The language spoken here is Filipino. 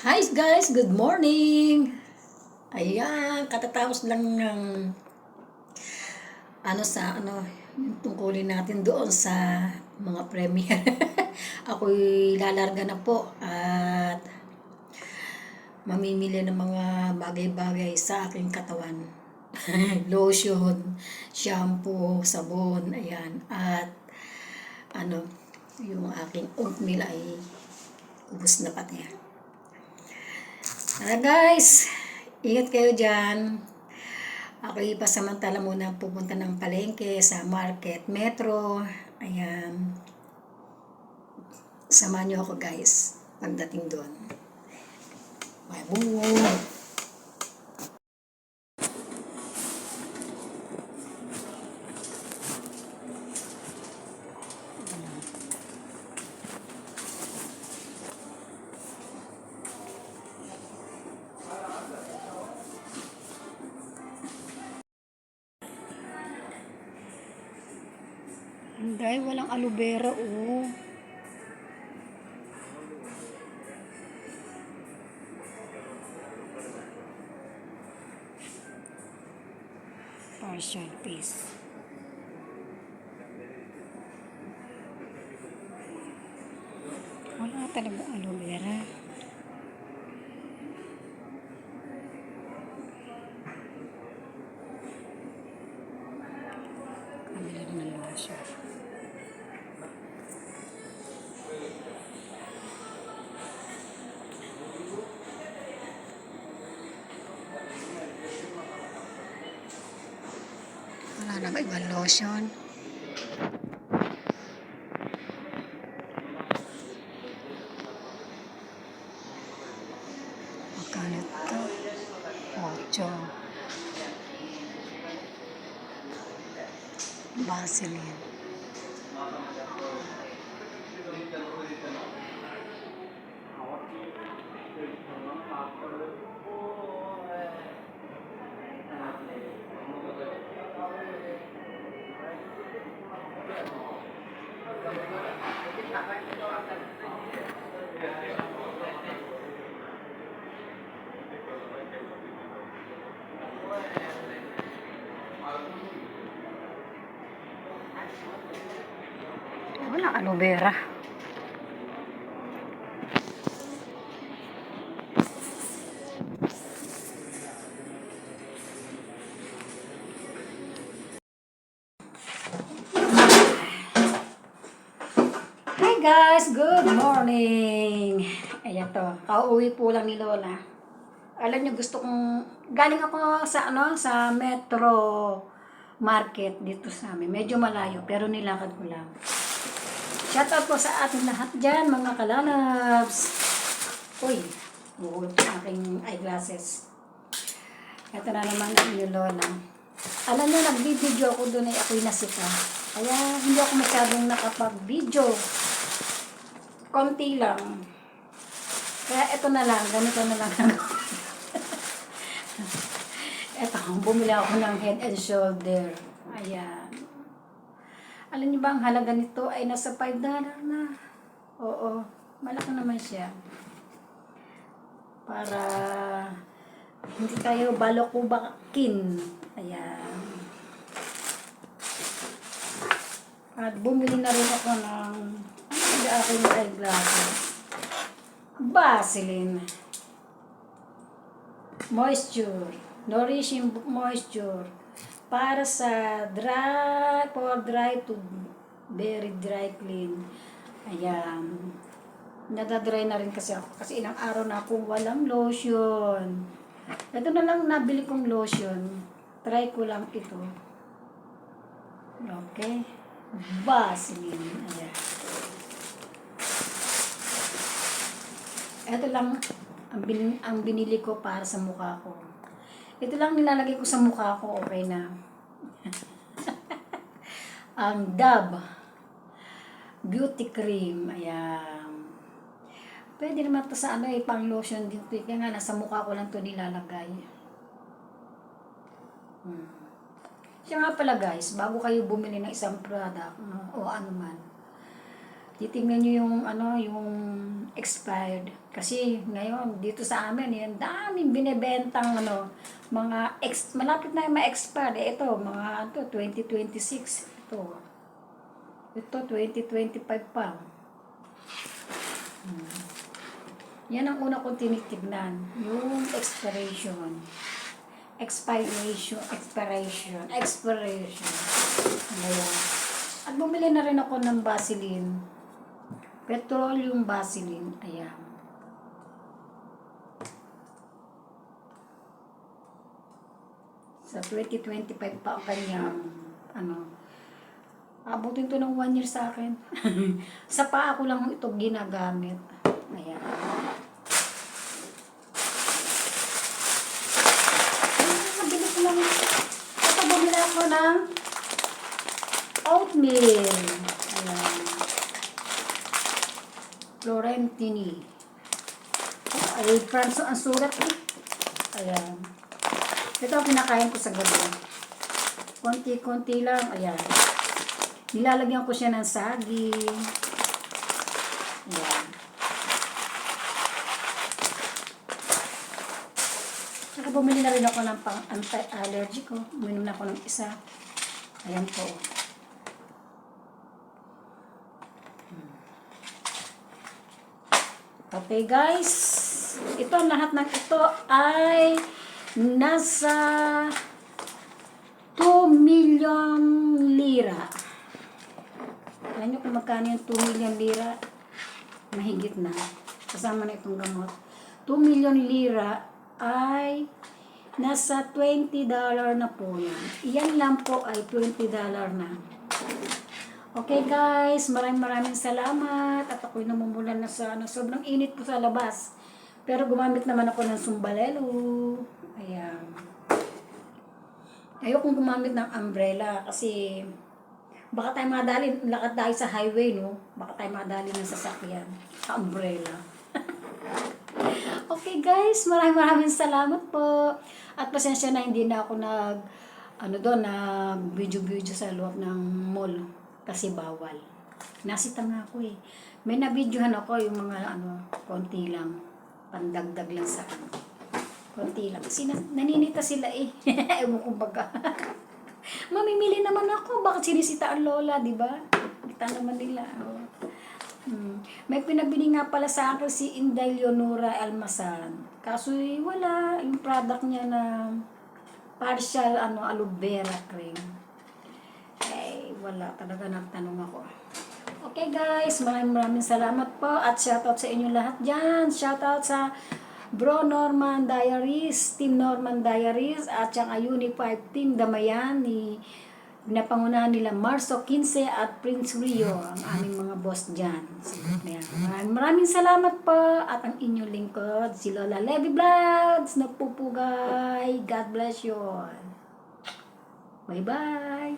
Hi guys, good morning! Ayan, katatapos lang ng yung tungkulin natin doon sa mga premier. Ako'y lalarga na po at mamimili ng mga bagay-bagay sa aking katawan. Lotion, shampoo, sabon, ayan. At yung aking oatmeal ay ubos na pati. Tara guys, ingat kayo dyan. Ako ipasamantala muna pupunta ng palengke sa market, metro. Ayan. Samahan niyo ako guys pagdating doon. Bye bye. Hindi, walang aloe vera oh. Partial piece. Wala talaga aloe vera. Kabila na ng lotion. Wala na ba ibang lotion? Magkano ito? 8. Vaseline. Wala aloe vera. Hi guys, good morning. Ayan to, kauwi po lang ni Lola. Alam niyo, gusto kong galing ako sa Metro Market dito sa amin. Medyo malayo pero nilakad ko lang. Shout out po sa ating lahat dyan, mga kalalabs. Uy, buhol ko aking eyeglasses. Ito na naman ang inyo Lola. Alam niyo, nag-video ako doon ay ako'y nasika. Kaya hindi ako masyadong nakapag-video. Konti lang. Kaya ito na lang, ganito na lang. Ito, bumili ako ng Head and Shoulder. Ayan. Alam niyo ba, ang halaga nito ay nasa $5 na. Oo, malaki naman siya. Para hindi tayo balokubakin. Ayan. At bumili na rin ako ng aking eyeglasses. Vaseline. Moisture. Nourishing moisture. Para sa dry to very dry clean. Ayan. Nadadry na rin kasi ako. Kasi ilang araw na akong walang lotion. Ito na lang nabili kong lotion. Try ko lang ito. Okay. Vaseline. Ayan. Ito lang ang binili ko para sa mukha ko. Ito lang nilalagay ko sa mukha ko, okay na. Ang Dove Beauty Cream. Ayan. Pwede naman ito sa pang lotion dito. Kaya nga, nasa mukha ko lang ito nilalagay. Siya nga pala guys, bago kayo bumili ng isang product o ano man, titingnan nyo yung ano, yung expired. Kasi ngayon dito sa amin, yan daming binebentang ano, mga malapit na yung ma-expired. Ito, mga ito 2026. Ito 2025 pa. Yan ang una kong tinitignan, yung expiration. Expiration. Ayan. At bumili na rin ako ng Vaseline. Petroleum Vaseline. Ayan. Sa 2025 pa ang kanyang, ano, abutin to ng 1 year sa akin. Sa paa ko lang ito ginagamit. Ayan. Nabili ko lang. Ito, bumili ako ng oatmeal. Ayan. Florentini. Ay, France ang sulat eh. Ayan. Ito ang pinakain ko sa gabi. Konti-konti lang. Ayan. Nilalagyan ko siya ng saging. Ayan. Saka bumili na rin ako ng pang anti-allergy ko. Uminom na ako ng isa. Ayan po. Okay guys. Ito, lahat ng ito ay nasa 2 million lira. Alam nyo kung magkano yung 2 million lira? Mahigit na. Kasama na itong gamot. 2 million lira ay nasa $20 na po yan. Iyan lang po ay $20 na. Okay guys, maraming salamat. At ako'y namumulan na sa sobrang init po sa labas. Pero gumamit naman ako ng sumbalelo. Ayan. Ayokong gumamit ng umbrella kasi baka tayo madali, lakad tayo sa highway, no? Baka tayo madali ng sasakyan. Sa umbrella. Okay guys, maraming salamat po. At pasensya na hindi na ako nag video sa loob ng mall kasi bawal. Nasita nga ako eh. May nabidyohan ako yung mga konti lang. Pandagdag lang sa konti lang. Kasi naninita sila eh. Ewan kong baga. Mamimili naman ako. Bakit sinisita ang lola, di ba? Kita naman nila. May pinabili nga pala sa akin si Inday Leonora Almasan. Kaso wala. Yung product niya na partial aloe vera cream. Eh, wala. Talaga nagtanong ako. Okay guys, maraming salamat po. At shoutout sa inyo lahat dyan. Shoutout sa Bro Norman Diaries, Team Norman Diaries, at yung Unified Team Damayan ni napangunahan nila Marso 15 at Prince Rio, ang aming mga boss dyan. Maraming salamat po at ang inyong lingkod, si Lola Levy Vlogs, nagpupugay. God bless you all. Bye-bye.